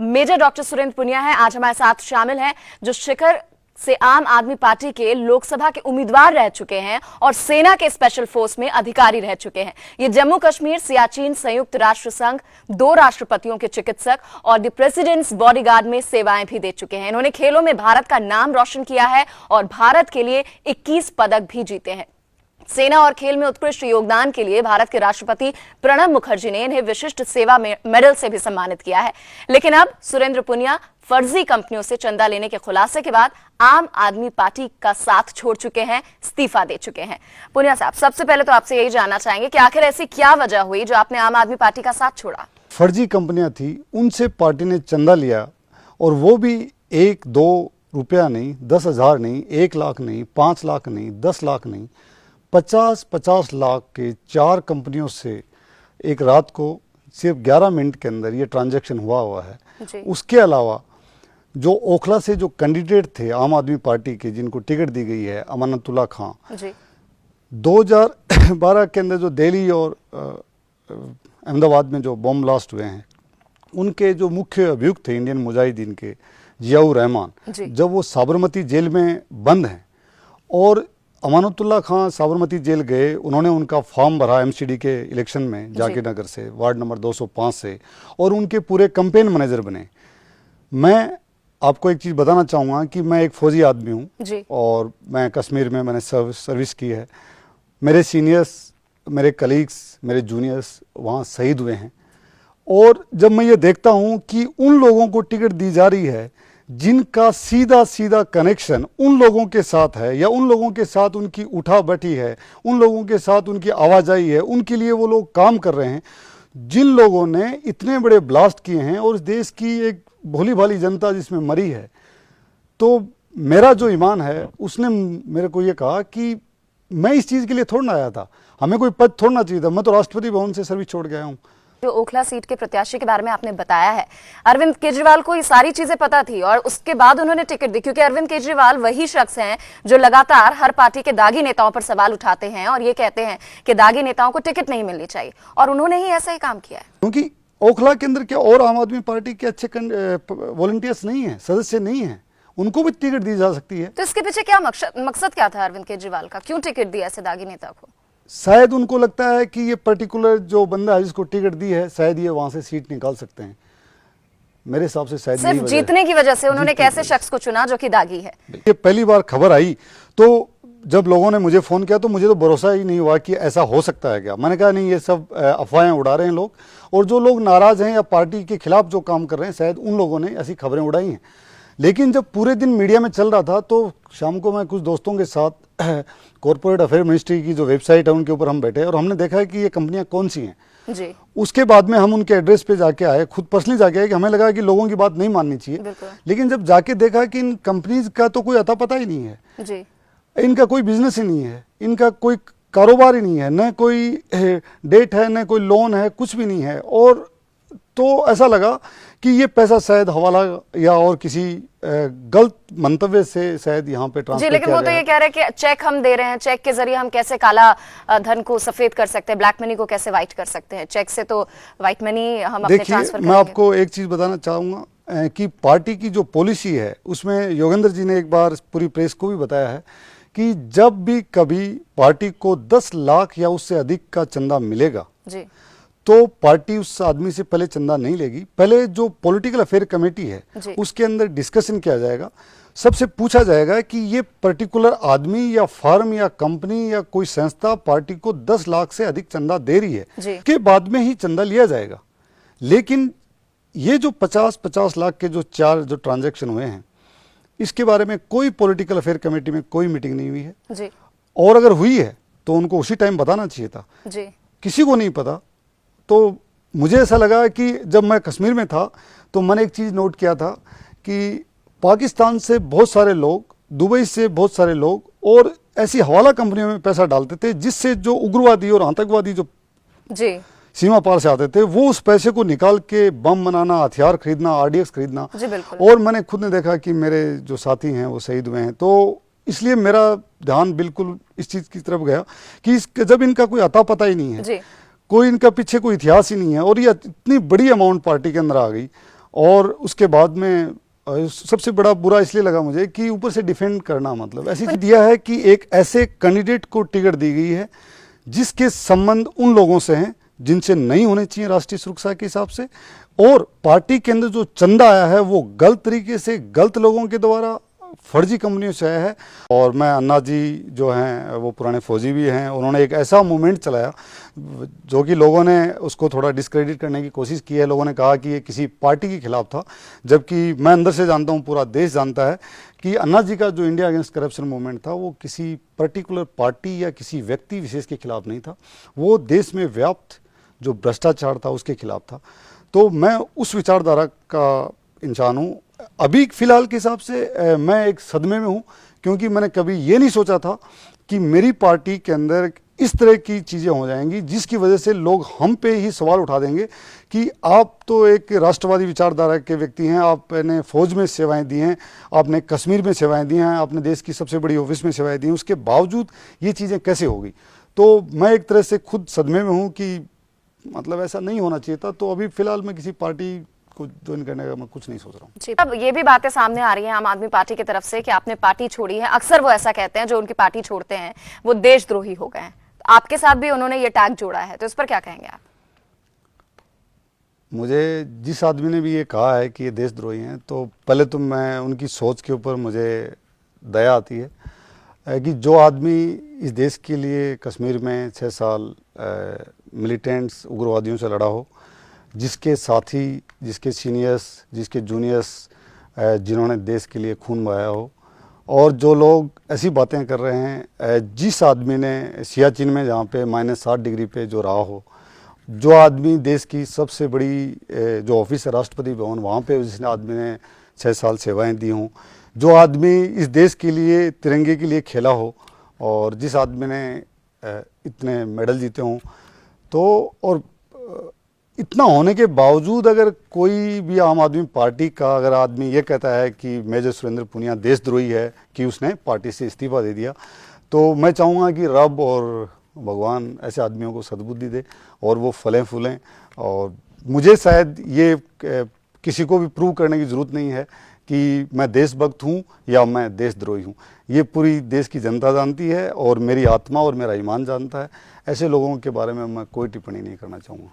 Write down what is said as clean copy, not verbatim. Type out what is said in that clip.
Major doctor Surendra Punia हैं, आज हमारे साथ शामिल हैं, जो शिखर से आम आदमी पार्टी के लोकसभा के उम्मीदवार रह चुके हैं और सेना के स्पेशल फोर्स में अधिकारी रह चुके हैं। ये जम्मू कश्मीर, सियाचिन, संयुक्त राष्ट्र संघ, 2 राष्ट्रपतियों के चिकित्सक और द प्रेसिडेंट्स बॉडीगार्ड में सेवाएं भी दे चुके हैं। इन्होंने खेलों में भारत का नाम रोशन किया है और भारत के लिए 21 पदक भी जीते हैं। सेना और खेल में उत्कृष्ट योगदान के लिए भारत के राष्ट्रपति प्रणब मुखर्जी ने इन्हें विशिष्ट सेवा मेडल से भी सम्मानित किया है। लेकिन अब सुरेंद्र पुनिया फर्जी कंपनियों से चंदा लेने के खुलासे के बाद आम आदमी पार्टी का साथ छोड़ चुके हैं, इस्तीफा दे चुके हैं। पुनिया साहब, सबसे पहले तो आपसे यही जानना चाहेंगे कि आखिर ऐसी क्या वजह हुई जो आपने आम आदमी पार्टी का साथ छोड़ा? फर्जी कंपनियां थी, उनसे पार्टी ने चंदा लिया और वो भी 1-2 रुपया नहीं, 10,000 नहीं, 1 लाख नहीं, 5 लाख नहीं, 10 लाख नहीं, 50-50 लाख के 4 कंपनियों से एक रात को सिर्फ 11 मिनट के अंदर ये ट्रांजैक्शन हुआ है। उसके अलावा जो ओखला से जो कैंडिडेट थे आम आदमी पार्टी के, जिनको टिकट दी गई है, अमानतुल्लाह खां, 2012 के अंदर जो दिल्ली और अहमदाबाद में जो बॉम्ब ब्लास्ट हुए हैं, उनके जो मुख्य अभियुक्त थे इंडियन मुजाहिदीन के जियाउर रहमान, जब वो साबरमती जेल में बंद हैं और अमानतुल्लाह खां साबरमती जेल गए, उन्होंने उनका फॉर्म भरा एमसीडी के इलेक्शन में जाकिर नगर से, वार्ड नंबर 205 से, और उनके पूरे कैंपेन मैनेजर बने। मैं आपको एक चीज़ बताना चाहूँगा कि मैं एक फौजी आदमी हूँ और मैं कश्मीर में मैंने सर्विस की है। मेरे सीनियर्स, मेरे कलीग्स, मेरे जूनियर्स वहाँ शहीद हुए हैं और जब मैं ये देखता हूँ कि उन लोगों को टिकट दी जा रही है जिनका सीधा सीधा कनेक्शन उन लोगों के साथ है या उन लोगों के साथ उनकी उठा बैठी है, उन लोगों के साथ उनकी आवाजाही है, उनके लिए वो लोग काम कर रहे हैं, जिन लोगों ने इतने बड़े ब्लास्ट किए हैं और इस देश की एक भोली भाली जनता जिसमें मरी है। तो मेरा जो ईमान है उसने मेरे को ये कहा कि मैं इस चीज़ के लिए थोड़ा ना आया था, हमें कोई पद थोड़ना चाहिए था, मैं तो राष्ट्रपति भवन से सर्विस छोड़ गया हूँ। जो ओखला सीट के प्रत्याशी के बारे में आपने बताया है, अरविंद केजरीवाल को ये सारी चीजें पता थी और उसके बाद उन्होंने टिकट दी, क्योंकि अरविंद केजरीवाल वही शख्स हैं जो लगातार हर पार्टी के दागी नेताओं पर सवाल उठाते हैं और ये कहते हैं कि दागी नेताओं को टिकट नहीं मिलनी चाहिए, और उन्होंने ही ऐसा ही काम किया है। क्योंकि ओखला के अंदर क्या और आम आदमी पार्टी के अच्छे वॉलंटियर्स नहीं है, सदस्य नहीं है, उनको भी टिकट दी जा सकती है। तो इसके पीछे क्या मकसद क्या था अरविंद केजरीवाल का? क्यों टिकट दिया ऐसे दागी नेता को? शायद उनको लगता है कि ये पर्टिकुलर जो बंदा है जिसको टिकट दी है, शायद ये वहां से सीट निकाल सकते हैं। मेरे हिसाब से शायद सिर्फ जीतने की वजह से उन्होंने कैसे शख्स को चुना जो कि दागी है? ये पहली बार खबर आई तो जब लोगों ने मुझे फोन किया तो मुझे तो भरोसा ही नहीं हुआ कि ऐसा हो सकता है क्या। मैंने कहा नहीं, ये सब अफवाहें उड़ा रहे हैं लोग, और जो लोग नाराज हैं या पार्टी के खिलाफ जो काम कर रहे हैं, शायद उन लोगों ने ऐसी खबरें उड़ाई हैं। लेकिन जब पूरे दिन मीडिया में चल रहा था तो शाम को मैं कुछ दोस्तों के साथ कॉर्पोरेट अफेयर मिनिस्ट्री की जो वेबसाइट है उनके ऊपर हम बैठे और हमने देखा है कि ये कंपनियां कौन सी हैं जी। उसके बाद में हम उनके एड्रेस पे जाके आए, खुद पर्सनली जाके आए, कि हमें लगा कि लोगों की बात नहीं माननी चाहिए। लेकिन जब जाके देखा कि इन कंपनीज का तो कोई अता पता ही नहीं है जी। इनका कोई बिजनेस ही नहीं है, इनका कोई कारोबार ही नहीं है, न कोई डेट है, न कोई लोन है, कुछ भी नहीं है। और तो ऐसा लगा कि ये पैसा शायद हवाला या और किसी गलत मंतव्य से शायद यहाँ पे ट्रांसफर जी। लेकिन वो तो ये कह रहे हैं कि चेक हम दे रहे हैं, चेक के जरिए हम कैसे काला धन को सफेद कर सकते हैं, ब्लैक मनी को कैसे व्हाइट कर सकते हैं, चेक से तो व्हाइट मनी हम अपने ट्रांसफर करेंगे। मैं आपको एक चीज बताना चाहूंगा कि पार्टी की जो पॉलिसी है उसमें योगेंद्र जी ने एक बार पूरी प्रेस को भी बताया है कि जब भी कभी पार्टी को 10 लाख या उससे अधिक का चंदा मिलेगा जी, तो पार्टी उस आदमी से पहले चंदा नहीं लेगी। पहले जो पॉलिटिकल अफेयर कमेटी है उसके अंदर डिस्कशन किया जाएगा, सबसे पूछा जाएगा कि ये पर्टिकुलर आदमी या फर्म या कंपनी या कोई संस्था पार्टी को 10 लाख से अधिक चंदा दे रही है, के बाद में ही चंदा लिया जाएगा। लेकिन ये जो 50-50 लाख के जो 4 जो ट्रांजैक्शन हुए हैं, इसके बारे में कोई पॉलिटिकल अफेयर कमेटी में कोई मीटिंग नहीं हुई है जी। और अगर हुई है तो उनको उसी टाइम बताना चाहिए था जी। किसी को नहीं पता। तो मुझे ऐसा लगा कि जब मैं कश्मीर में था तो मैंने एक चीज़ नोट किया था कि पाकिस्तान से बहुत सारे लोग, दुबई से बहुत सारे लोग और ऐसी हवाला कंपनियों में पैसा डालते थे, जिससे जो उग्रवादी और आतंकवादी जो जी सीमा पार से आते थे वो उस पैसे को निकाल के बम बनाना, हथियार खरीदना, आरडीएक्स खरीदना। और मैंने खुद ने देखा कि मेरे जो साथी हैं वो शहीद हुए हैं। तो इसलिए मेरा ध्यान बिल्कुल इस चीज़ की तरफ गया कि जब इनका कोई अता पता ही नहीं है, कोई इनका पीछे कोई इतिहास ही नहीं है और ये इतनी बड़ी अमाउंट पार्टी के अंदर आ गई और उसके बाद में सबसे बड़ा बुरा इसलिए लगा मुझे कि ऊपर से डिफेंड करना, मतलब ऐसे दिया है कि एक ऐसे कैंडिडेट को टिकट दी गई है जिसके संबंध उन लोगों से हैं जिनसे नहीं होने चाहिए राष्ट्रीय सुरक्षा के हिसाब से, और पार्टी के अंदर जो चंदा आया है वो गलत तरीके से गलत लोगों के द्वारा फर्जी कंपनियों से आया है। और मैं अन्ना जी जो हैं वो पुराने फौजी भी हैं, उन्होंने एक ऐसा मूवमेंट चलाया जो कि लोगों ने उसको थोड़ा डिस्क्रेडिट करने की कोशिश की है। लोगों ने कहा कि ये किसी पार्टी के खिलाफ था, जबकि मैं अंदर से जानता हूँ, पूरा देश जानता है कि अन्ना जी का जो इंडिया अगेंस्ट करप्शन मूवमेंट था वो किसी पर्टिकुलर पार्टी या किसी व्यक्ति विशेष के खिलाफ नहीं था, वो देश में व्याप्त जो भ्रष्टाचार था उसके खिलाफ था। तो मैं उस विचारधारा का इंसान हूँ। अभी फिलहाल के हिसाब से मैं एक सदमे में हूँ, क्योंकि मैंने कभी ये नहीं सोचा था कि मेरी पार्टी के अंदर इस तरह की चीज़ें हो जाएंगी जिसकी वजह से लोग हम पे ही सवाल उठा देंगे कि आप तो एक राष्ट्रवादी विचारधारा के व्यक्ति हैं, आपने फौज में सेवाएं दी हैं, आपने कश्मीर में सेवाएं दी हैं, आपने देश की सबसे बड़ी ऑफिस में सेवाएं दी हैं, उसके बावजूद ये चीज़ें कैसे होगी। तो मैं एक तरह से खुद सदमे में हूँ कि मतलब ऐसा नहीं होना चाहिए था। तो अभी फिलहाल मैं किसी पार्टी को ज्वाइन करने का मैं कुछ नहीं सोच रहा हूँ। जी, अब ये भी बातें सामने आ रही हैं आम आदमी पार्टी की तरफ से कि आपने पार्टी छोड़ी है। अक्सर वो ऐसा कहते हैं जो उनकी पार्टी छोड़ते हैं वो देशद्रोही हो गए हैं। आपके साथ भी उन्होंने ये टैग जोड़ा है, तो इस पर क्या कहेंगे आप? मुझे जिस आदमी ने भी ये कहा है कि ये देशद्रोही हैं, तो पहले तो मैं उनकी सोच के ऊपर मुझे दया आती है कि जो आदमी इस देश के लिए कश्मीर में 6 साल मिलिटेंट्स उग्रवादियों से लड़ा हो, जिसके साथी, जिसके सीनियर्स, जिसके जूनियर्स जिन्होंने देश के लिए खून बहाया हो, और जो लोग ऐसी बातें कर रहे हैं, जिस आदमी ने सियाचिन में जहाँ पे -60 डिग्री पे जो रहा हो, जो आदमी देश की सबसे बड़ी जो ऑफिस है राष्ट्रपति भवन, वहाँ पे जिस आदमी ने 6 साल सेवाएं दी हों, जो आदमी इस देश के लिए तिरंगे के लिए खेला हो, और जिस आदमी ने इतने मेडल जीते हों, तो और इतना होने के बावजूद अगर कोई भी आम आदमी पार्टी का अगर आदमी ये कहता है कि मेजर सुरेंद्र पूनिया देशद्रोही है कि उसने पार्टी से इस्तीफा दे दिया, तो मैं चाहूँगा कि रब और भगवान ऐसे आदमियों को सद्बुद्धि दे और वो फलें फूलें। और मुझे शायद ये किसी को भी प्रूव करने की ज़रूरत नहीं है कि मैं देशभक्त हूँ या मैं देशद्रोही हूँ। ये पूरी देश की जनता जानती है और मेरी आत्मा और मेरा ईमान जानता है। ऐसे लोगों के बारे में मैं कोई टिप्पणी नहीं करना चाहूँगा।